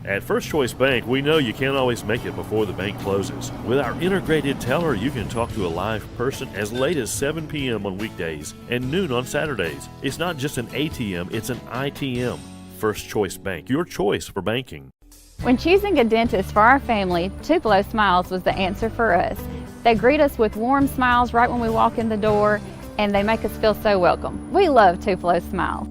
At First Choice Bank, we know you can't always make it before the bank closes. With our integrated teller, you can talk to a live person as late as 7 p.m. on weekdays and noon on Saturdays. It's not just an ATM, it's an ITM. First Choice Bank, your choice for banking. When choosing a dentist for our family, Tupelo Smiles was the answer for us. They greet us with warm smiles right when we walk in the door, and they make us feel so welcome. We love Tupelo Smiles.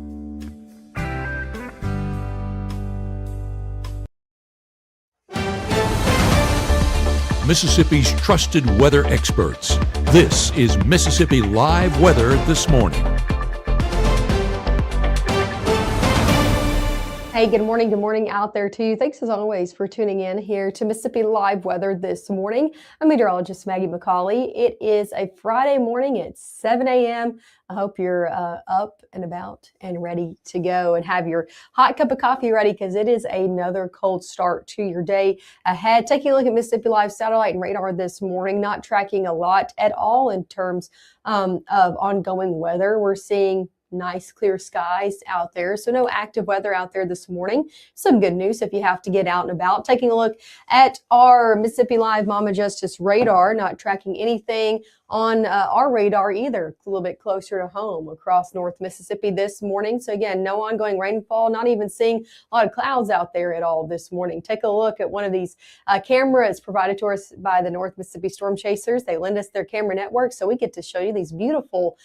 Mississippi's trusted weather experts. This is Mississippi Live Weather This Morning. Hey, good morning out there to you. Thanks as always for tuning in here to Mississippi Live Weather This Morning. I'm meteorologist Maggie McCauley. It is a Friday morning. It's 7 a.m. I hope you're up and about and ready to go and have your hot cup of coffee ready because it is another cold start to your day ahead. Taking a look at Mississippi Live satellite and radar this morning, not tracking a lot at all in terms of ongoing weather. We're seeing nice clear skies out there, so no active weather out there this morning. Some good news if you have to get out and about. Taking a look at our Mississippi Live Mama Justice radar, not tracking anything on our radar either. A little bit closer to home across North Mississippi this morning. So again, no ongoing rainfall, not even seeing a lot of clouds out there at all this morning. Take a look at one of these cameras provided to us by the North Mississippi Storm Chasers. They lend us their camera network, so we get to show you these beautiful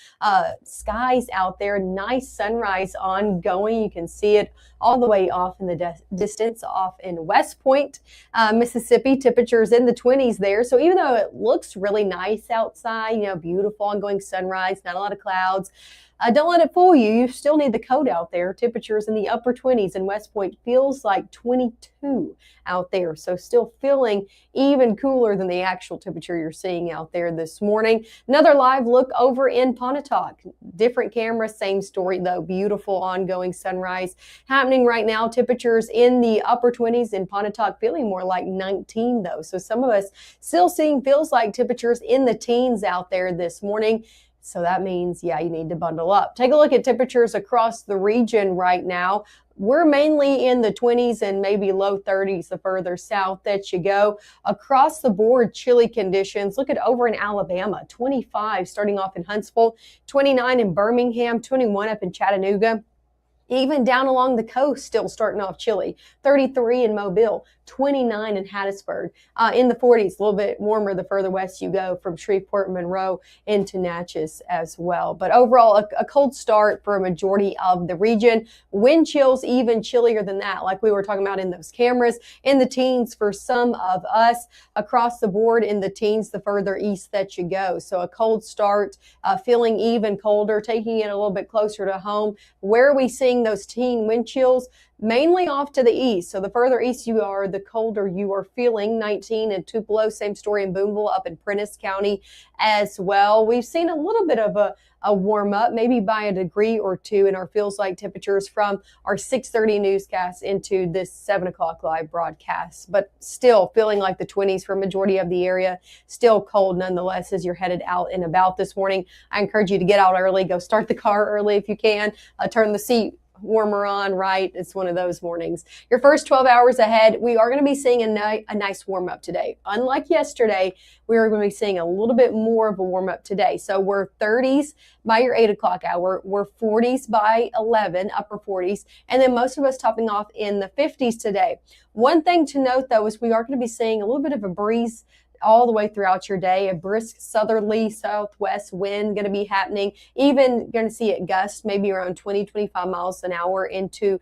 skies out there. Nice sunrise ongoing. You can see it all the way off in the distance off in West Point, Mississippi. Temperatures in the 20s there. So even though it looks really nice outside, beautiful ongoing sunrise, not a lot of clouds, don't let it fool you. You still need the coat out there. Temperatures in the upper 20s in West Point, feels like 22 out there. So still feeling even cooler than the actual temperature you're seeing out there this morning. Another live look over in Pontotoc. Different camera, same story though. Beautiful ongoing sunrise happening right now. Temperatures in the upper 20s in Pontotoc, feeling more like 19 though. So some of us still seeing feels like temperatures in the teens out there this morning. So that means, you need to bundle up. Take a look at temperatures across the region right now. We're mainly in the 20s and maybe low 30s the further south that you go. Across the board, chilly conditions. Look at over in Alabama, 25 starting off in Huntsville, 29 in Birmingham, 21 up in Chattanooga. Even down along the coast, still starting off chilly. 33 in Mobile, 29 in Hattiesburg. In the 40s, a little bit warmer the further west you go from Shreveport, Monroe into Natchez as well. But overall, a cold start for a majority of the region. Wind chills even chillier than that, like we were talking about in those cameras. In the teens for some of us. Across the board in the teens the further east that you go. So a cold start, feeling even colder, taking it a little bit closer to home. Where are we seeing those teen wind chills? Mainly off to the east. So the further east you are, the colder you are feeling. 19 in Tupelo, same story in Boonville, up in Prentiss County as well. We've seen a little bit of a warm up, maybe by a degree or two in our feels like temperatures from our 6:30 newscast into this 7 o'clock live broadcast, but still feeling like the 20s for a majority of the area. Still cold nonetheless as you're headed out and about this morning. I encourage you to get out early, go start the car early if you can, turn the seat warmer on, right? It's one of those mornings. Your first 12 hours ahead, we are going to be seeing a nice warm up today. Unlike yesterday, we are going to be seeing a little bit more of a warm up today. So we're 30s by your 8 o'clock hour. We're 40s by 11, upper 40s. And then most of us topping off in the 50s today. One thing to note though, is we are going to be seeing a little bit of a breeze all the way throughout your day. A brisk southerly southwest wind going to be happening. Even going to see it gust maybe around 20-25 miles an hour into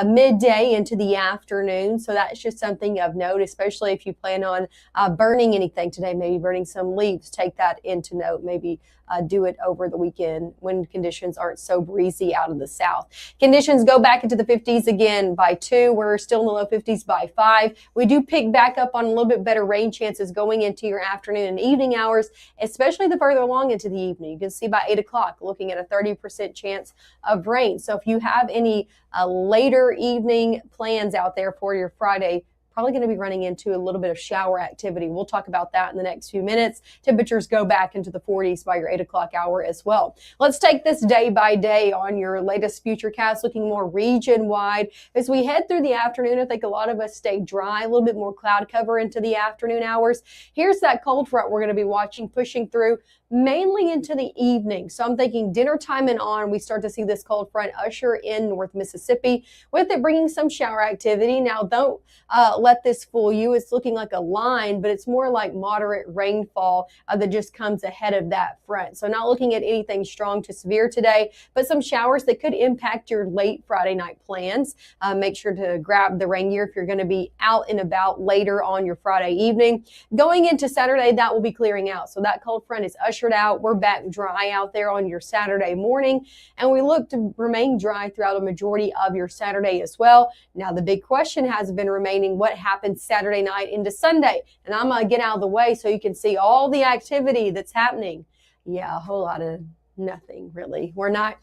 midday into the afternoon. So that's just something of note, especially if you plan on burning anything today, maybe burning some leaves. Take that into note. Maybe do it over the weekend when conditions aren't so breezy out of the south. Conditions go back into the 50s again by 2. We're still in the low 50s by 5. We do pick back up on a little bit better rain chances going into your afternoon and evening hours, especially the further along into the evening. You can see by 8 o'clock looking at a 30% chance of rain. So if you have any later evening plans out there for your Friday probably going to be running into a little bit of shower activity. We'll talk about that in the next few minutes. Temperatures go back into the 40s by your 8 o'clock hour as well. Let's take this day by day on your latest futurecast, looking more region wide. As we head through the afternoon, I think a lot of us stay dry, a little bit more cloud cover into the afternoon hours. Here's that cold front we're going to be watching pushing through mainly into the evening. So I'm thinking dinner time and on, we start to see this cold front usher in North Mississippi, with it bringing some shower activity. Now, don't let this fool you. It's looking like a line, but it's more like moderate rainfall that just comes ahead of that front. So not looking at anything strong to severe today, but some showers that could impact your late Friday night plans. Make sure to grab the rain gear if you're going to be out and about later on your Friday evening. Going into Saturday, that will be clearing out. So that cold front is ushered out. We're back dry out there on your Saturday morning, and we look to remain dry throughout a majority of your Saturday as well. Now, the big question has been remaining, what happens Saturday night into Sunday? And I'm going to get out of the way so you can see all the activity that's happening. Yeah, a whole lot of nothing, really. We're not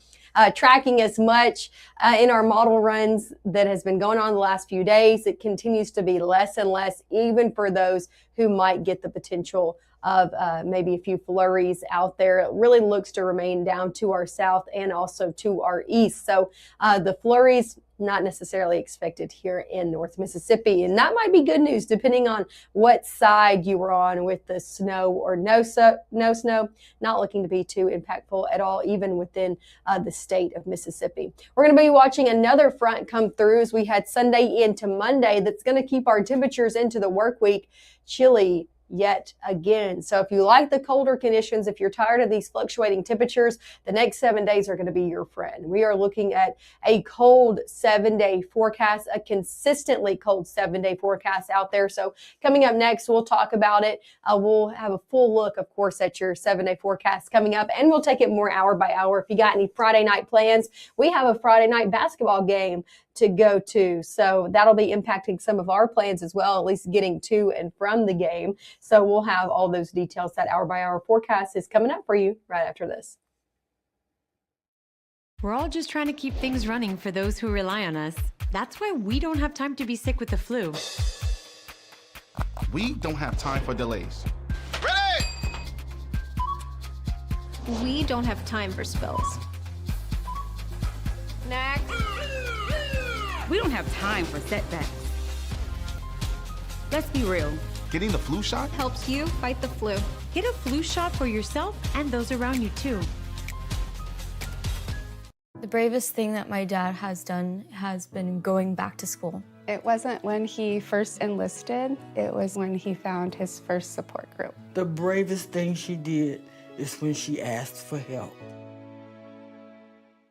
tracking as much in our model runs that has been going on the last few days. It continues to be less and less, even for those who might get the potential of maybe a few flurries out there. It really looks to remain down to our south and also to our east. So the flurries not necessarily expected here in North Mississippi. And that might be good news depending on what side you were on with the snow or no snow. Not looking to be too impactful at all, even within the state of Mississippi. We're going to be watching another front come through as we head Sunday into Monday. That's going to keep our temperatures into the work week chilly yet again. So if you like the colder conditions, if you're tired of these fluctuating temperatures, the next 7 days are going to be your friend. We are looking at a cold 7-day forecast, a consistently cold 7-day forecast out there. So coming up next, we'll talk about it. We'll have a full look, of course, at your 7-day forecast coming up, and we'll take it more hour by hour. If you got any Friday night plans, we have a Friday night basketball game to go to. So that'll be impacting some of our plans as well, at least getting to and from the game. So we'll have all those details. That hour by hour forecast is coming up for you right after this. We're all just trying to keep things running for those who rely on us. That's why we don't have time to be sick with the flu. We don't have time for delays. Ready! We don't have time for spills. Next. We don't have time for setbacks. Let's be real. Getting the flu shot Helps you fight the flu. Get a flu shot for yourself and those around you too. The bravest thing that my dad has done has been going back to school. It wasn't when he first enlisted, it was when he found his first support group. The bravest thing she did is when she asked for help.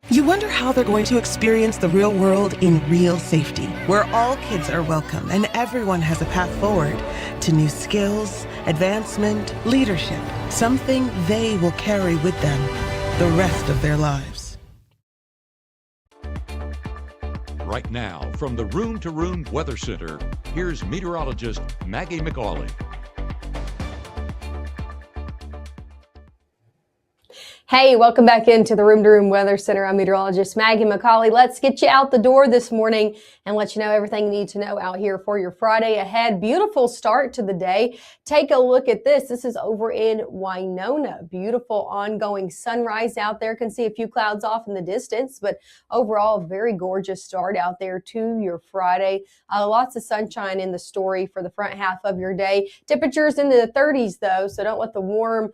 You wonder how they're going to experience the real world in real safety, where all kids are welcome and everyone has a path forward to new skills, advancement, leadership, something they will carry with them the rest of their lives. Right now, from the Room to Room Weather Center, here's meteorologist Maggye McCauley. Hey, welcome back into the Room to Room Weather Center. I'm meteorologist Maggye McCauley. Let's get you out the door this morning and let you know everything you need to know out here for your Friday ahead. Beautiful start to the day. Take a look at this. This is over in Winona. Beautiful ongoing sunrise out there. Can see a few clouds off in the distance, but overall, very gorgeous start out there to your Friday. Lots of sunshine in the story for the front half of your day. Temperatures into the 30s though, so don't let the warm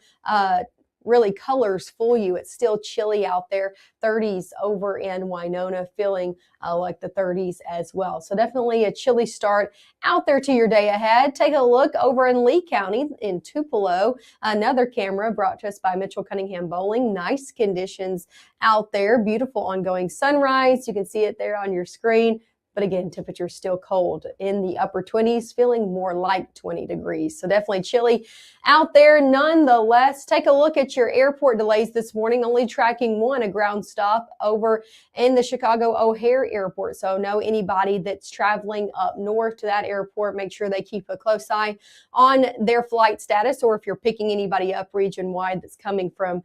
really colors fool you. It's still chilly out there. 30s over in Winona, feeling like the 30s as well. So definitely a chilly start out there to your day ahead. Take a look over in Lee County in Tupelo. Another camera brought to us by Mitchell Cunningham Bowling. Nice conditions out there. Beautiful ongoing sunrise. You can see it there on your screen. But again, temperature's still cold in the upper 20s, feeling more like 20 degrees. So definitely chilly out there nonetheless. Take a look at your airport delays this morning, only tracking one, a ground stop over in the Chicago O'Hare Airport. So know anybody that's traveling up north to that airport, make sure they keep a close eye on their flight status, or if you're picking anybody up region-wide that's coming from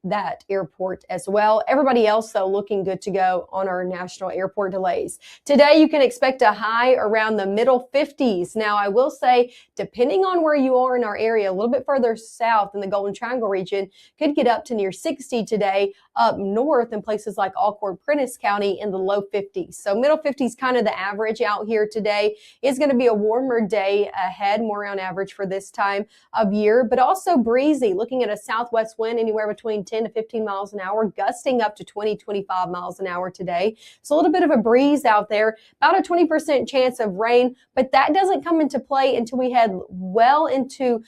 that airport as well. Everybody else, though, looking good to go on our national airport delays. Today, you can expect a high around the middle 50s. Now, I will say, depending on where you are in our area, a little bit further south in the Golden Triangle region, could get up to near 60 today. Up north in places like Alcorn, Prentiss County in the low 50s. So middle 50s, kind of the average out here today. Is going to be a warmer day ahead, more around average for this time of year, but also breezy. Looking at a southwest wind anywhere between 10 to 15 miles an hour, gusting up to 20, 25 miles an hour today. So a little bit of a breeze out there, about a 20% chance of rain, but that doesn't come into play until we head well into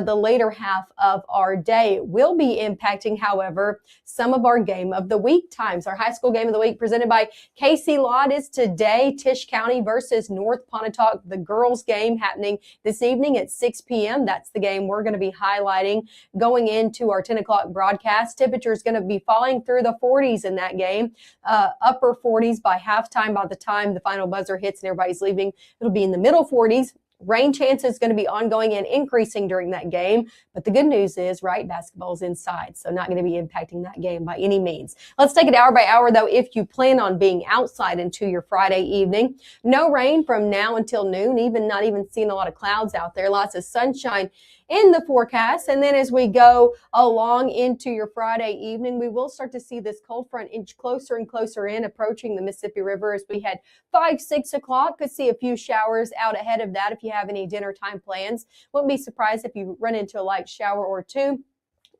the later half of our day. It will be impacting, however, some of our game of the week times. Our high school game of the week presented by KC Lott is today. Tisch County versus North Pontotoc. The girls game happening this evening at 6 p.m. That's the game we're going to be highlighting going into our 10 o'clock broadcast. Temperature is going to be falling through the 40s in that game. Upper 40s by halftime. By the time the final buzzer hits and everybody's leaving, it'll be in the middle 40s. Rain chance is going to be ongoing and increasing during that game. But the good news is, right, basketball's inside, so not going to be impacting that game by any means. Let's take it hour by hour, though, if you plan on being outside into your Friday evening. No rain from now until noon, not even seeing a lot of clouds out there. Lots of sunshine in the forecast. And then as we go along into your Friday evening, we will start to see this cold front inch closer and closer in, approaching the Mississippi River as we head 5, 6 o'clock. Could see a few showers out ahead of that if you have any dinner time plans. Wouldn't be surprised if you run into a light shower or two.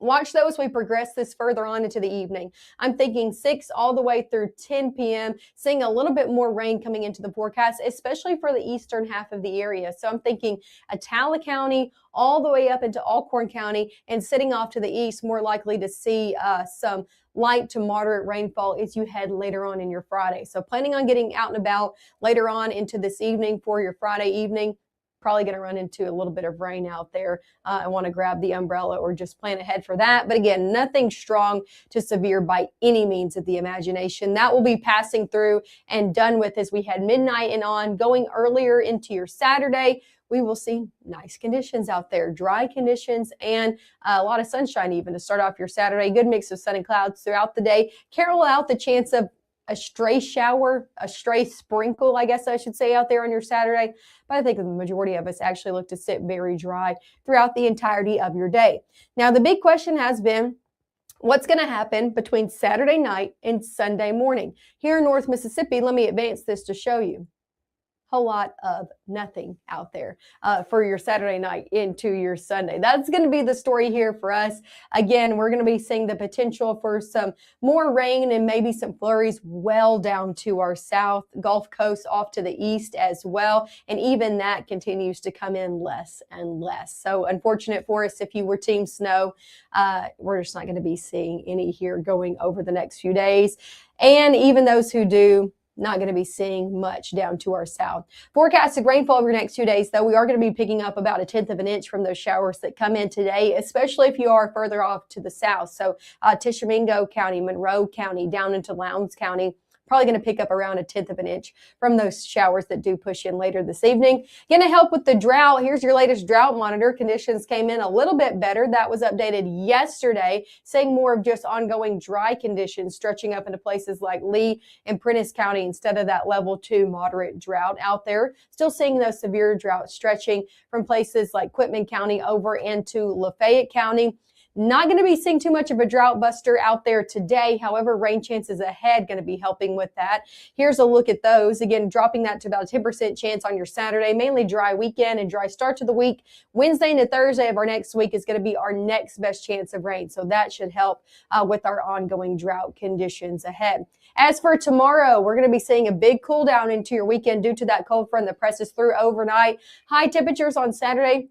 Watch those as we progress this further on into the evening. I'm thinking 6 all the way through 10 p.m., seeing a little bit more rain coming into the forecast, especially for the eastern half of the area. So I'm thinking Atala County all the way up into Alcorn County, and sitting off to the east, more likely to see some light to moderate rainfall as you head later on in your Friday. So planning on getting out and about later on into this evening for your Friday evening. Probably going to run into a little bit of rain out there. I want to grab the umbrella or just plan ahead for that. But again, nothing strong to severe by any means of the imagination. That will be passing through and done with as we head midnight and on. Going earlier into your Saturday, we will see nice conditions out there, dry conditions, and a lot of sunshine even to start off your Saturday. Good mix of sun and clouds throughout the day. Carol out the chance of a stray shower, a stray sprinkle, I guess I should say, out there on your Saturday. But I think the majority of us actually look to sit very dry throughout the entirety of your day. Now, the big question has been, what's going to happen between Saturday night and Sunday morning? Here in North Mississippi, let me advance this to show you. Whole lot of nothing out there for your Saturday night into your Sunday. That's going to be the story here for us. Again, we're going to be seeing the potential for some more rain and maybe some flurries well down to our south, Gulf Coast off to the east as well. And even that continues to come in less and less. So unfortunate for us if you were team snow. We're just not going to be seeing any here going over the next few days. And even those who do, not going to be seeing much down to our south. Forecasted rainfall over the next 2 days, though, we are going to be picking up about 1/10 of an inch from those showers that come in today, especially if you are further off to the south. So Tishomingo County, Monroe County, down into Lowndes County, probably going to pick up around 1/10 of an inch from those showers that do push in later this evening. Going to help with the drought. Here's your latest drought monitor. Conditions came in a little bit better. That was updated yesterday, saying more of just ongoing dry conditions stretching up into places like Lee and Prentiss County instead of that level 2 moderate drought out there. Still seeing those severe droughts stretching from places like Quitman County over into Lafayette County. Not going to be seeing too much of a drought buster out there today. However, rain chances ahead going to be helping with that. Here's a look at those. Again, dropping that to about a 10% chance on your Saturday. Mainly dry weekend and dry start to the week. Wednesday into Thursday of our next week is going to be our next best chance of rain. So that should help with our ongoing drought conditions ahead. As for tomorrow, we're going to be seeing a big cool down into your weekend due to that cold front that presses through overnight. High temperatures on Saturday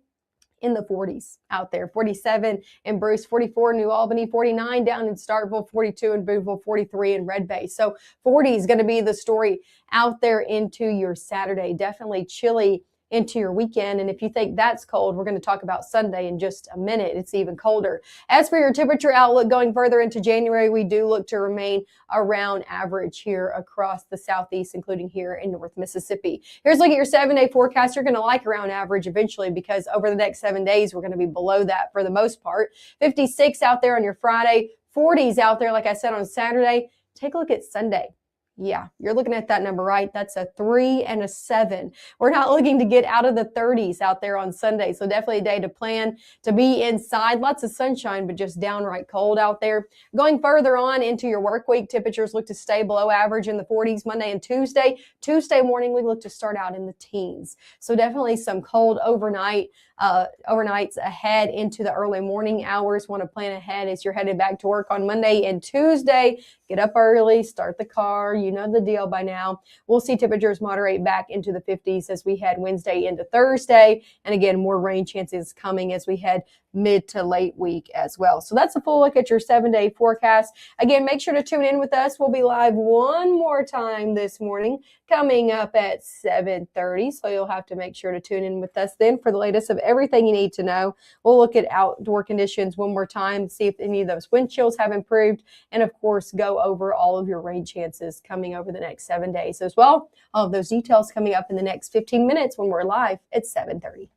in the 40s out there. 47 in Bruce, 44 in New Albany, 49 down in Starkville, 42 in Boonville, 43 in Red Bay. So 40 is going to be the story out there into your Saturday. Definitely chilly into your weekend. And if you think that's cold, we're going to talk about Sunday in just a minute. It's even colder. As for your temperature outlook going further into January, we do look to remain around average here across the southeast, including here in North Mississippi. Here's a look at your 7-day forecast. You're going to like around average eventually because over the next 7 days, we're going to be below that for the most part. 56 out there on your Friday, 40s out there, like I said, on Saturday. Take a look at Sunday. Yeah, you're looking at that number right. That's a 3 and a 7. We're not looking to get out of the 30s out there on Sunday, so definitely a day to plan to be inside. Lots of sunshine, but just downright cold out there. Going further on into your work week, temperatures look to stay below average in the 40s Monday and Tuesday. Tuesday morning, we look to start out in the teens. So definitely some cold overnights ahead into the early morning hours. Want to plan ahead as you're headed back to work on Monday and Tuesday. Get up early, start the car. You know the deal by now. We'll see temperatures moderate back into the 50s as we head Wednesday into Thursday. And again, more rain chances coming as we head mid to late week as well. So that's a full look at your 7-day forecast. Again, make sure to tune in with us. We'll be live one more time this morning coming up at 7:30. So you'll have to make sure to tune in with us then for the latest of everything you need to know. We'll look at outdoor conditions one more time, see if any of those wind chills have improved, and of course, go over all of your rain chances coming over the next 7 days as well. All of those details coming up in the next 15 minutes when we're live at 7:30.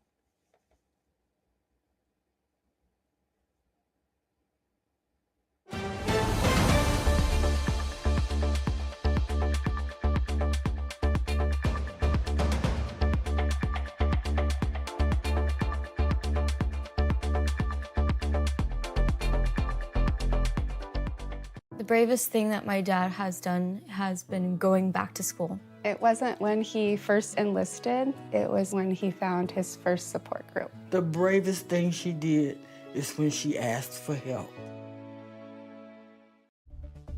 The bravest thing that my dad has done has been going back to school. It wasn't when he first enlisted, it was when he found his first support group. The bravest thing she did is when she asked for help.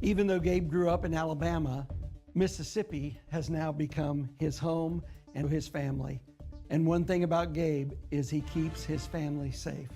Even though Gabe grew up in Alabama, Mississippi has now become his home and his family. And one thing about Gabe is he keeps his family safe.